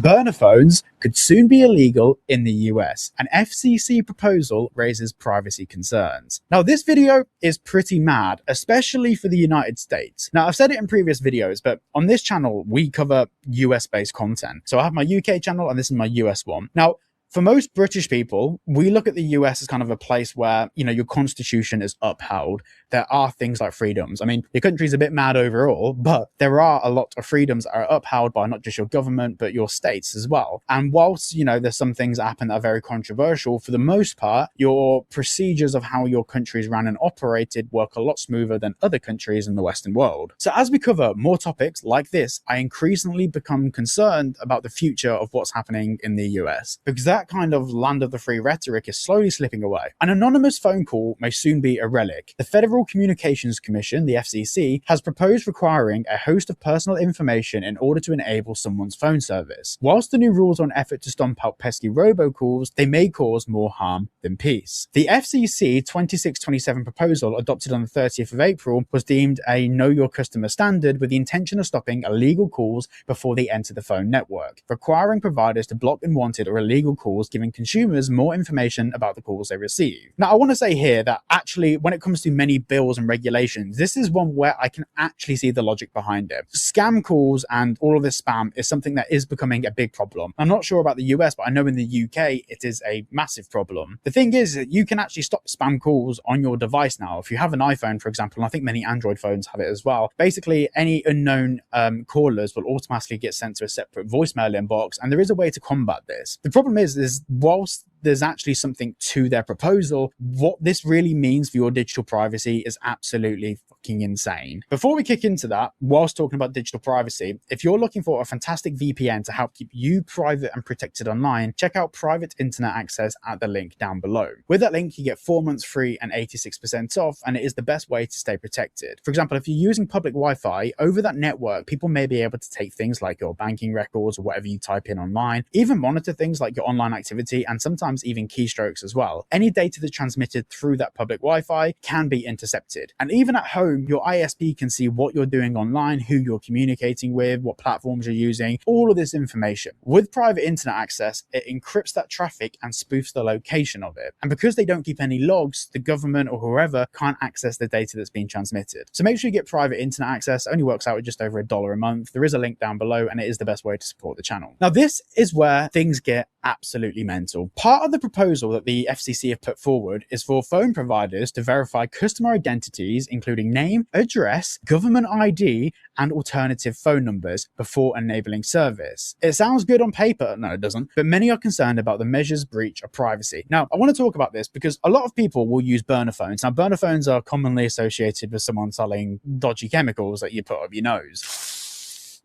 Burner phones could soon be illegal in the US. An FCC proposal raises privacy concerns. Now, this video is pretty mad, especially for the United States. Now, I've said it in previous videos, but on this channel, we cover US-based content. So I have my UK channel and this is my US one. Now, for most British people, we look at the US as kind of a place where, you know, your constitution is upheld. There are things like freedoms. I mean, your country's a bit mad overall, but there are a lot of freedoms that are upheld by not just your government, but your states as well. And whilst, you know, there's some things that happen that are very controversial, for the most part, your procedures of how your country is ran and operated work a lot smoother than other countries in the Western world. So as we cover more topics like this, I increasingly become concerned about the future of what's happening in the US, because that kind of land of the free rhetoric is slowly slipping away. An anonymous phone call may soon be a relic. The Federal Communications Commission, the FCC, has proposed requiring a host of personal information in order to enable someone's phone service. Whilst the new rules are an effort to stomp out pesky robocalls, they may cause more harm than peace. The FCC 2627 proposal, adopted on the 30th of April, was deemed a know your customer standard with the intention of stopping illegal calls before they enter the phone network, requiring providers to block unwanted or illegal calls, giving consumers more information about the calls they receive. Now, I want to say here that actually, when it comes to many bills and regulations, this is one where I can actually see the logic behind it. Scam calls and all of this spam is something that is becoming a big problem. I'm not sure about the US, but I know in the UK, it is a massive problem. The thing is that you can actually stop spam calls on your device now. If you have an iPhone, for example, and I think many Android phones have it as well, basically any unknown callers will automatically get sent to a separate voicemail inbox, and there is a way to combat this. The problem is whilst there's actually something to their proposal, what this really means for your digital privacy is absolutely fucking insane. Before we kick into that, whilst talking about digital privacy, if you're looking for a fantastic VPN to help keep you private and protected online, check out Private Internet Access at the link down below. With that link, you get 4 months free and 86% off, and it is the best way to stay protected. For example, if you're using public Wi-Fi, over that network, people may be able to take things like your banking records or whatever you type in online, even monitor things like your online activity, and sometimes even keystrokes as well. Any data that's transmitted through that public Wi-Fi can be intercepted. And even at home, your ISP can see what you're doing online, who you're communicating with, what platforms you're using, all of this information. With Private Internet Access, it encrypts that traffic and spoofs the location of it. And because they don't keep any logs, the government or whoever can't access the data that's being transmitted. So make sure you get Private Internet Access. It only works out at just over $1 a month. There is a link down below, and it is the best way to support the channel. Now, this is where things get absolutely mental. Part of the proposal that the FCC have put forward is for phone providers to verify customer identities, including name, address, government ID, and alternative phone numbers before enabling service. It sounds good on paper. No, it doesn't. But many are concerned about the measure's breach of privacy. Now, I want to talk about this because a lot of people will use burner phones. Now, burner phones are commonly associated with someone selling dodgy chemicals that you put up your nose.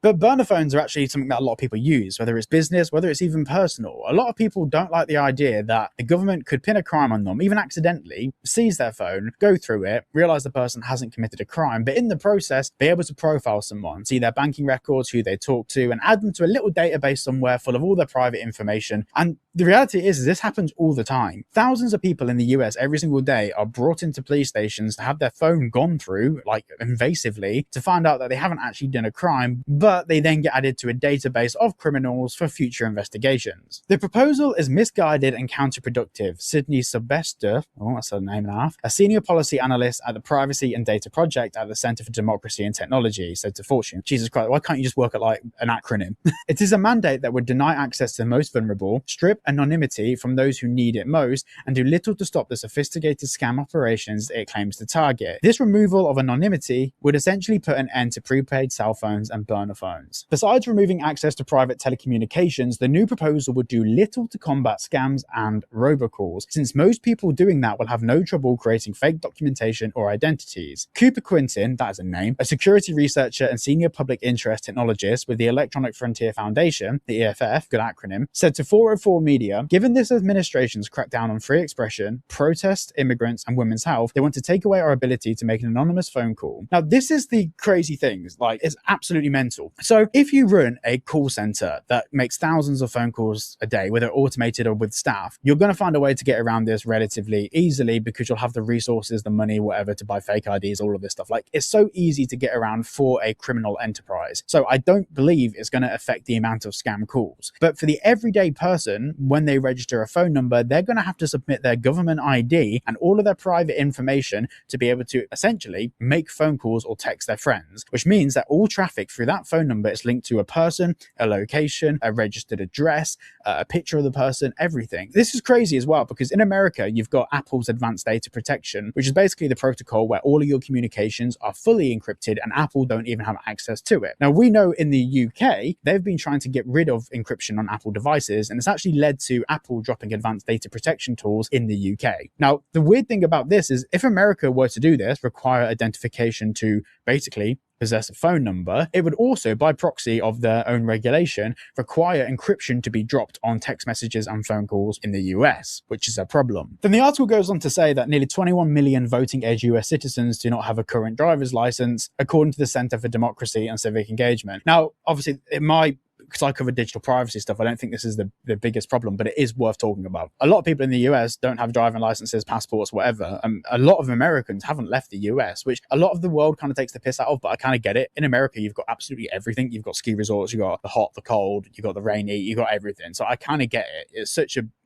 But burner phones are actually something that a lot of people use, whether it's business, whether it's even personal. A lot of people don't like the idea that the government could pin a crime on them, even accidentally, seize their phone, go through it, realize the person hasn't committed a crime, but in the process, be able to profile someone, see their banking records, who they talk to, and add them to a little database somewhere full of all their private information. And the reality is this happens all the time. Thousands of people in the US every single day are brought into police stations to have their phone gone through, like invasively, to find out that they haven't actually done a crime, but they then get added to a database of criminals for future investigations. The proposal is misguided and counterproductive. Sydney Sylvester, oh, that's a name and a half, a senior policy analyst at the Privacy and Data Project at the Center for Democracy and Technology, said to Fortune. Jesus Christ, why can't you just work at like an acronym? It is a mandate that would deny access to the most vulnerable, strip anonymity from those who need it most, and do little to stop the sophisticated scam operations it claims to target. This removal of anonymity would essentially put an end to prepaid cell phones and burner phones. Besides removing access to private telecommunications, the new proposal would do little to combat scams and robocalls, since most people doing that will have no trouble creating fake documentation or identities. Cooper Quinton, that is a name, a security researcher and senior public interest technologist with the Electronic Frontier Foundation, the EFF, good acronym, said to 404 Media, given this administration's crackdown on free expression, protest, immigrants, and women's health, they want to take away our ability to make an anonymous phone call. Now, this is the crazy thing. Like, it's absolutely mental. So if you run a call center that makes thousands of phone calls a day, whether automated or with staff, you're going to find a way to get around this relatively easily because you'll have the resources, the money, whatever, to buy fake IDs, all of this stuff. Like, it's so easy to get around for a criminal enterprise. So I don't believe it's going to affect the amount of scam calls. But for the everyday person, when they register a phone number, they're going to have to submit their government ID and all of their private information to be able to essentially make phone calls or text their friends, which means that all traffic through that phone number is linked to a person, a location, a registered address, a picture of the person, everything. This is crazy as well, because in America, you've got Apple's Advanced Data Protection, which is basically the protocol where all of your communications are fully encrypted and Apple don't even have access to it. Now, we know in the UK, they've been trying to get rid of encryption on Apple devices, and it's actually led to Apple dropping advanced data protection tools in the UK. Now, the weird thing about this is if America were to do this, require identification to basically possess a phone number, it would also, by proxy of their own regulation, require encryption to be dropped on text messages and phone calls in the US, which is a problem. Then the article goes on to say that nearly 21 million voting-age US citizens do not have a current driver's license, according to the Center for Democracy and Civic Engagement. Now, obviously, because I cover digital privacy stuff, I don't think this is the biggest problem, but it is worth talking about. A lot of people in the US don't have driving licenses, passports, whatever. A lot of Americans haven't left the US, which a lot of the world kind of takes the piss out of, but I kind of get it. In America, you've got absolutely everything. You've got ski resorts, you've got the hot, the cold, you've got the rainy, you've got everything. So I kind of get it.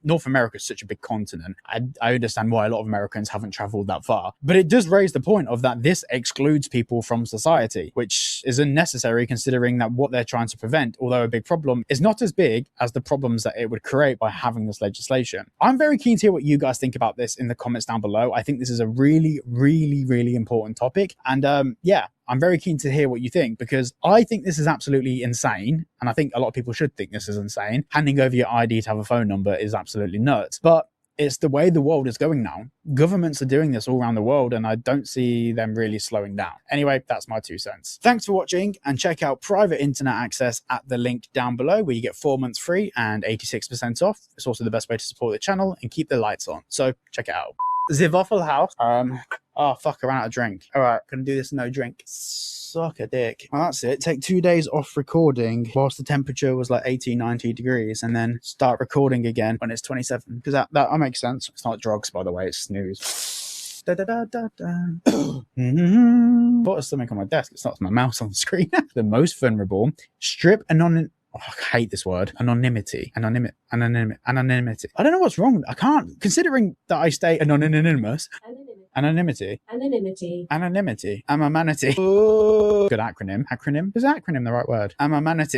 North America is such a big continent. I understand why a lot of Americans haven't traveled that far, but it does raise the point of that this excludes people from society, which is unnecessary considering that what they're trying to prevent, although a big problem, is not as big as the problems that it would create by having this legislation. I'm very keen to hear what you guys think about this in the comments down below. I think this is a really, really, really important topic. And yeah, I'm very keen to hear what you think, because I think this is absolutely insane. And I think a lot of people should think this is insane. Handing over your ID to have a phone number is absolutely nuts. But it's the way the world is going now. Governments are doing this all around the world, and I don't see them really slowing down. Anyway, that's my 2 cents. Thanks for watching, and check out private internet access at the link down below, where you get 4 months free and 86% off. It's also the best way to support the channel and keep the lights on. So check it out. The Waffle House. Oh, fuck, I ran out of drink. All right, gonna do this no drink. Suck a dick. Well, that's it. Take 2 days off recording whilst the temperature was like 80, 90 degrees, and then start recording again when it's 27. Because that makes sense. It's not drugs, by the way. It's snooze. Da, da, da, da, da. Thought there's something on my desk. It's not my mouse on the screen. The most vulnerable. Strip anonymity. Oh, I hate this word. Anonymity. Anonymity. I don't know what's wrong. I can't. Considering that I stay anonymous. Anonymity. I'm a manatee. Ooh. Good acronym. Is acronym the right word? I'm a manatee.